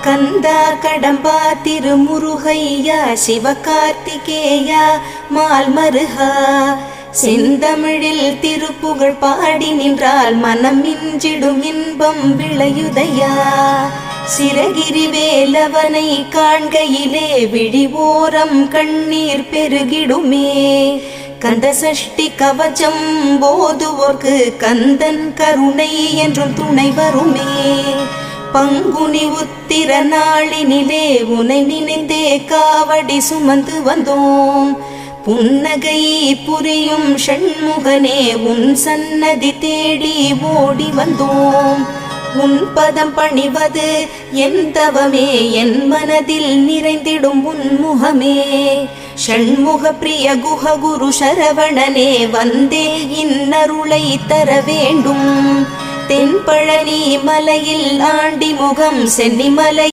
கந்தா கடம்பா திருமுருகையா சிவகார்த்திகேயா மால்மருகா செந்தமிழில் திருப்புகழ் பாடி நின்றால் மனம் மிஞ்சிடும் இன்பம் விளையுதையா. சிரகிரி வேலவனை காண்கையிலே விழி ஓரம் கண்ணீர் பெருகிடுமே. கந்த சஷ்டி கவச்சம் போதுவோர்க்கு கந்தன் கருணை என்றும் துணை வருமே. பங்குனி உத்திர நாளினிலே உனை நினைந்தே காவடி சுமந்து வந்தோம். புன்னகை புரியும் ஷண்முகனே உன் சன்னதி தேடி ஓடி வந்தோம். உன் பதம் பணிவது என் தவமே, என் மனதில் நிறைந்திடும் உன் முகமே. ஷண்முக பிரிய குஹ குரு சரவணனே வந்தே இன்னருளை தர வேண்டும். தென்பழனி மலையில் ஆண்டி முகம் சென்னிமலை